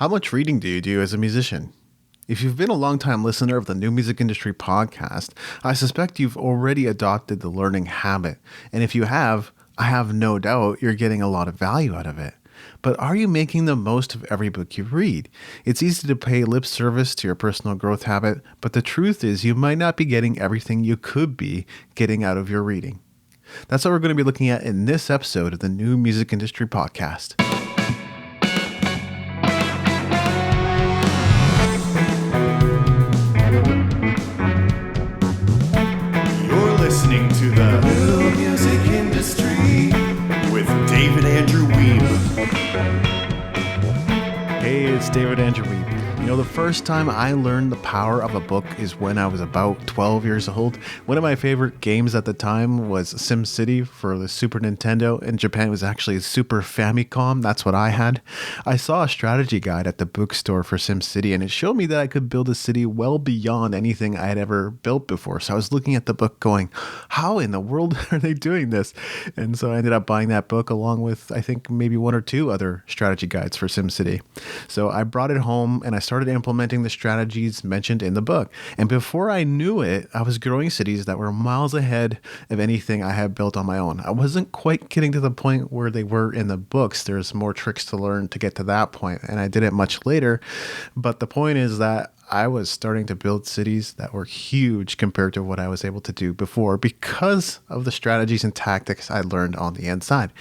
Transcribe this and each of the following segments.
How much reading do you do as a musician? If you've been a long-time listener of the New Music Industry podcast, I suspect you've already adopted the learning habit. And if you have, I have no doubt you're getting a lot of value out of it. But are you making the most of every book you read? It's easy to pay lip service to your personal growth habit, but the truth is you might not be getting everything you could be getting out of your reading. That's what we're going to be looking at in this episode of the New Music Industry podcast. You're listening to the New Music Industry with David Andrew Weeb. Hey, it's David Andrew Weeb. You know, the first time I learned the power of a book is when I was about 12 years old. One of my favorite games at the time was SimCity for the Super Nintendo. In Japan, it was actually Super Famicom. That's what I had. I saw a strategy guide at the bookstore for SimCity, and it showed me that I could build a city well beyond anything I had ever built before. So I was looking at the book going, how in the world are they doing this? And so I ended up buying that book along with, I think, maybe one or two other strategy guides for SimCity. So I brought it home and I started implementing the strategies mentioned in the book. And before I knew it, I was growing cities that were miles ahead of anything I had built on my own. I wasn't quite getting to the point where they were in the books. There's more tricks to learn to get to that point, and I did it much later. But the point is that I was starting to build cities that were huge compared to what I was able to do before because of the strategies and tactics I learned on the inside.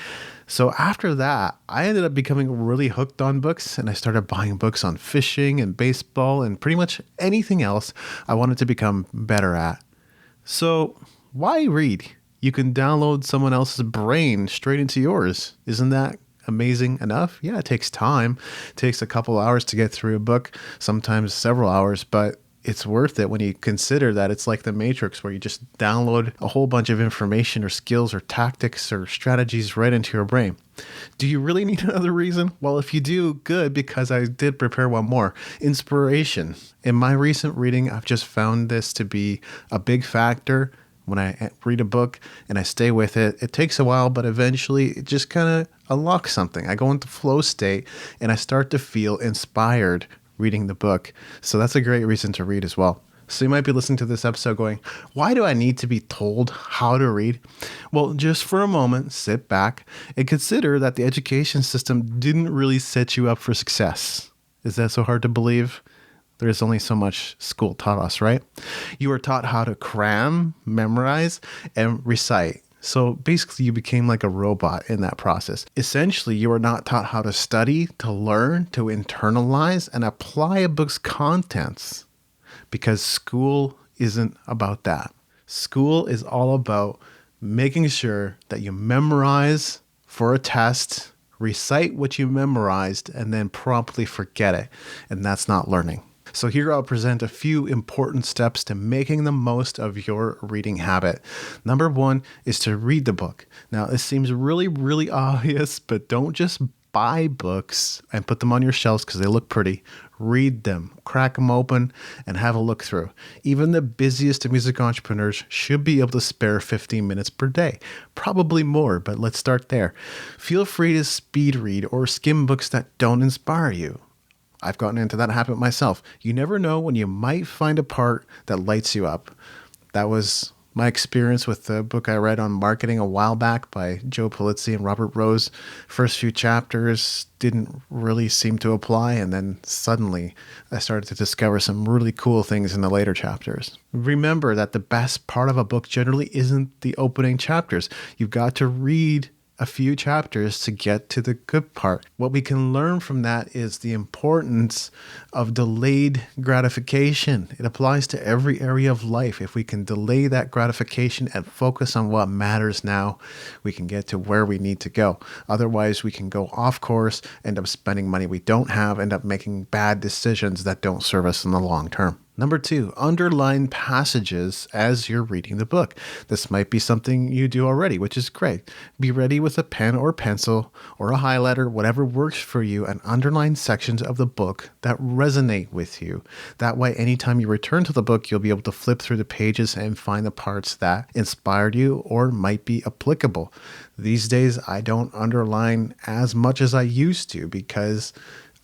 So after that, I ended up becoming really hooked on books, and I started buying books on fishing and baseball and pretty much anything else I wanted to become better at. So why read? You can download someone else's brain straight into yours. Isn't that amazing enough? Yeah, it takes time. It takes a couple hours to get through a book, sometimes several hours, but it's worth it when you consider that it's like the Matrix where you just download a whole bunch of information or skills or tactics or strategies right into your brain. Do you really need another reason? Well, if you do, good, because I did prepare one more. Inspiration. In my recent reading, I've just found this to be a big factor. When I read a book and I stay with it, it takes a while, but eventually it just kind of unlocks something. I go into flow state and I start to feel inspired reading the book. So that's a great reason to read as well. So you might be listening to this episode going, why do I need to be told how to read? Well, just for a moment, sit back and consider that the education system didn't really set you up for success. Is that so hard to believe? There's only so much school taught us, right? You were taught how to cram, memorize, and recite. So basically, you became like a robot in that process. Essentially, you were not taught how to study, to learn, to internalize, and apply a book's contents. Because school isn't about that. School is all about making sure that you memorize for a test, recite what you memorized, and then promptly forget it. And that's not learning. So here I'll present a few important steps to making the most of your reading habit. Number one is to read the book. Now, this seems really, really obvious, but don't just buy books and put them on your shelves because they look pretty. Read them, crack them open, and have a look through. Even the busiest of music entrepreneurs should be able to spare 15 minutes per day. Probably more, but let's start there. Feel free to speed read or skim books that don't inspire you. I've gotten into that habit myself. You never know when you might find a part that lights you up. That was my experience with the book I read on marketing a while back by Joe Polizzi and Robert Rose. First few chapters didn't really seem to apply, and then suddenly I started to discover some really cool things in the later chapters. Remember that the best part of a book generally isn't the opening chapters. You've got to read a few chapters to get to the good part. What we can learn from that is the importance of delayed gratification. It applies to every area of life. If we can delay that gratification and focus on what matters now, we can get to where we need to go. Otherwise, we can go off course, end up spending money we don't have, end up making bad decisions that don't serve us in the long term. Number 2, underline passages as you're reading the book. This might be something you do already, which is great. Be ready with a pen or pencil or a highlighter, whatever works for you, and underline sections of the book that resonate with you. That way, anytime you return to the book, you'll be able to flip through the pages and find the parts that inspired you or might be applicable. These days, I don't underline as much as I used to because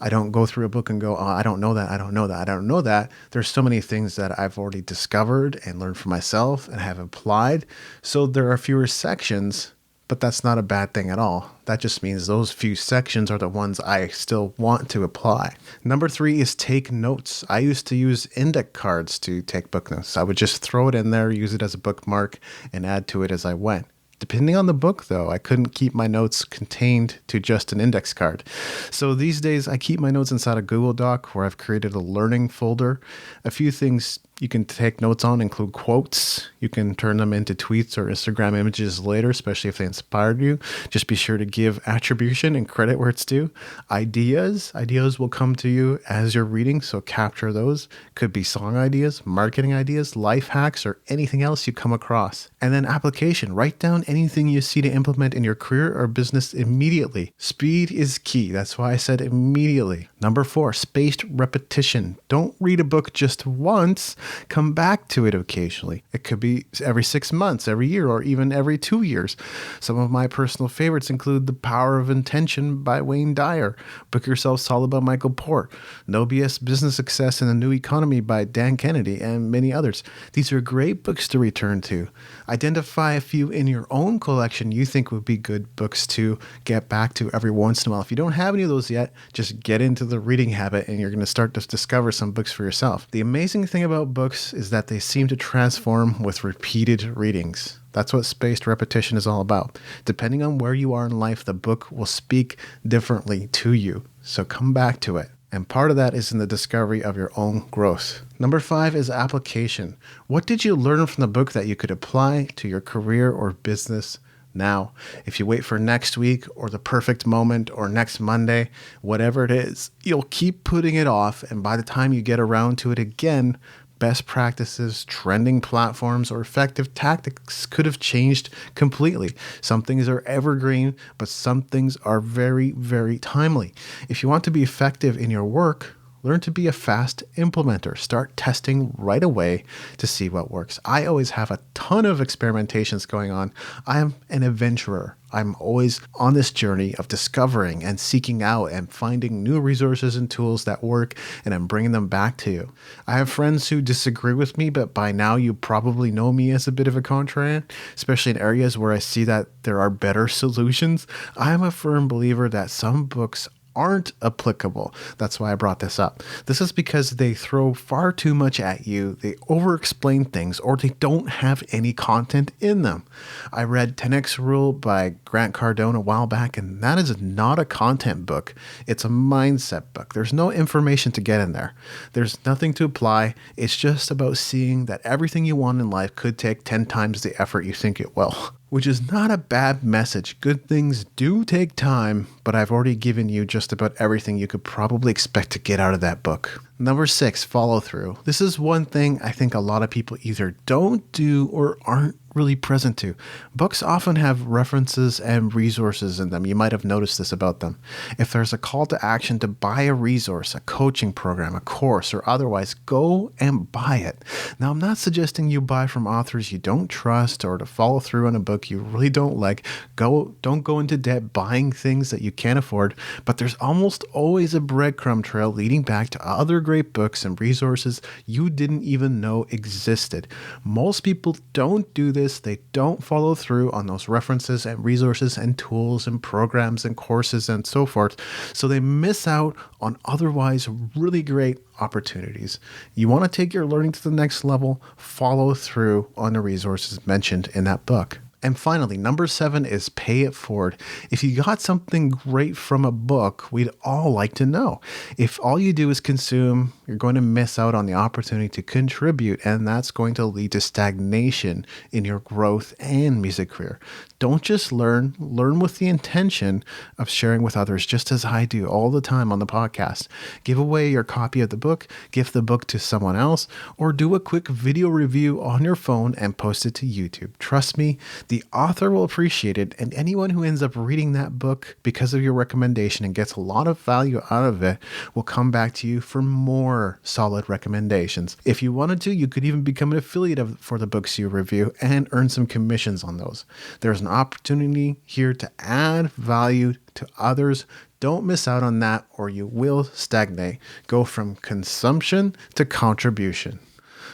I don't go through a book and go, oh, I don't know that. I don't know that. I don't know that. There's so many things that I've already discovered and learned for myself and have applied. So there are fewer sections, but that's not a bad thing at all. That just means those few sections are the ones I still want to apply. Number 3 is take notes. I used to use index cards to take book notes. I would just throw it in there, use it as a bookmark, and add to it as I went. Depending on the book, though, I couldn't keep my notes contained to just an index card. So these days, I keep my notes inside a Google Doc where I've created a learning folder. A few things you can take notes on include quotes. You can turn them into tweets or Instagram images later, especially if they inspired you. Just be sure to give attribution and credit where it's due. Ideas will come to you as you're reading, so capture those. Could be song ideas, marketing ideas, life hacks, or anything else you come across. And then application. Write down anything you see to implement in your career or business immediately. Speed is key. That's why I said immediately. Number 4, spaced repetition. Don't read a book just once. Come back to it occasionally. It could be every 6 months, every year, or even every 2 years. Some of my personal favorites include The Power of Intention by Wayne Dyer, Book Yourself Solid by Michael Port, No BS Business Success in the New Economy by Dan Kennedy, and many others. These are great books to return to. Identify a few in your own collection you think would be good books to get back to every once in a while. If you don't have any of those yet, just get into the reading habit and you're going to start to discover some books for yourself. The amazing thing about books is that they seem to transform with repeated readings. That's what spaced repetition is all about. Depending on where you are in life, the book will speak differently to you. So come back to it. And part of that is in the discovery of your own growth. Number 5 is application. What did you learn from the book that you could apply to your career or business now? If you wait for next week or the perfect moment or next Monday, whatever it is, you'll keep putting it off. And by the time you get around to it again, best practices, trending platforms, or effective tactics could have changed completely. Some things are evergreen, but some things are very, very timely. If you want to be effective in your work, learn to be a fast implementer. Start testing right away to see what works. I always have a ton of experimentations going on. I am an adventurer. I'm always on this journey of discovering and seeking out and finding new resources and tools that work, and I'm bringing them back to you. I have friends who disagree with me, but by now you probably know me as a bit of a contrarian, especially in areas where I see that there are better solutions. I'm a firm believer that some books aren't applicable. That's why I brought this up. This is because they throw far too much at you, they over-explain things, or they don't have any content in them. I read 10X Rule by Grant Cardone a while back, and that is not a content book. It's a mindset book. There's no information to get in there. There's nothing to apply. It's just about seeing that everything you want in life could take 10 times the effort you think it will. Which is not a bad message. Good things do take time, but I've already given you just about everything you could probably expect to get out of that book. Number 6, follow through. This is one thing I think a lot of people either don't do or aren't really present to. Books often have references and resources in them. You might have noticed this about them. If there's a call to action to buy a resource, a coaching program, a course, or otherwise, go and buy it. Now, I'm not suggesting you buy from authors you don't trust or to follow through on a book you really don't like. Don't go into debt buying things that you can't afford, but there's almost always a breadcrumb trail leading back to other great books and resources you didn't even know existed. Most people don't do this. They don't follow through on those references and resources and tools and programs and courses and so forth. So they miss out on otherwise really great opportunities. You want to take your learning to the next level, follow through on the resources mentioned in that book. And finally, number 7 is pay it forward. If you got something great from a book, we'd all like to know. If all you do is consume, you're going to miss out on the opportunity to contribute, and that's going to lead to stagnation in your growth and music career. Don't just learn with the intention of sharing with others, just as I do all the time on the podcast. Give away your copy of the book, gift the book to someone else, or do a quick video review on your phone and post it to YouTube. Trust me, the author will appreciate it, and anyone who ends up reading that book because of your recommendation and gets a lot of value out of it will come back to you for more solid recommendations. If you wanted to, you could even become an affiliate for the books you review and earn some commissions on those. There's an opportunity here to add value to others. Don't miss out on that or you will stagnate. Go from consumption to contribution.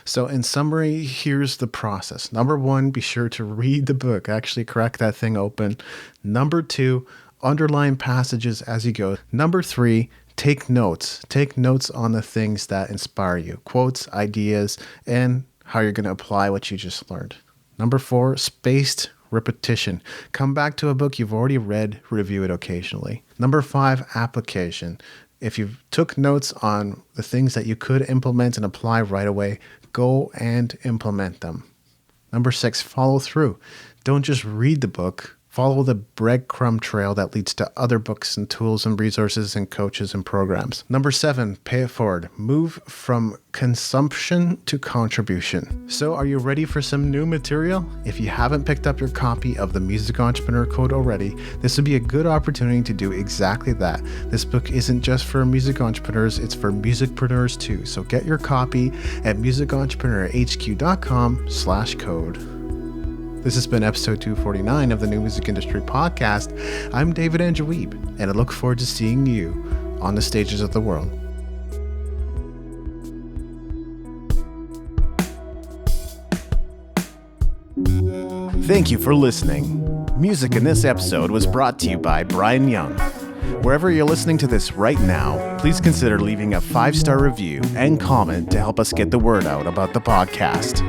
So in summary, here's the process. Number 1, be sure to read the book. Actually crack that thing open. Number 2, underline passages as you go. Number 3, take notes. Take notes on the things that inspire you. Quotes, ideas, and how you're going to apply what you just learned. Number 4, spaced repetition. Come back to a book you've already read, review it occasionally. Number 5, application. If you took notes on the things that you could implement and apply right away, go and implement them. Number 6, follow through. Don't just read the book. Follow the breadcrumb trail that leads to other books and tools and resources and coaches and programs. Number 7, pay it forward. Move from consumption to contribution. So are you ready for some new material? If you haven't picked up your copy of the Music Entrepreneur Code already, this would be a good opportunity to do exactly that. This book isn't just for music entrepreneurs, it's for musicpreneurs too. So get your copy at musicentrepreneurhq.com/code. This has been episode 249 of the New Music Industry Podcast. I'm David Andrew Wiebe, and I look forward to seeing you on the stages of the world. Thank you for listening. Music in this episode was brought to you by Brian Young. Wherever you're listening to this right now, please consider leaving a 5-star review and comment to help us get the word out about the podcast.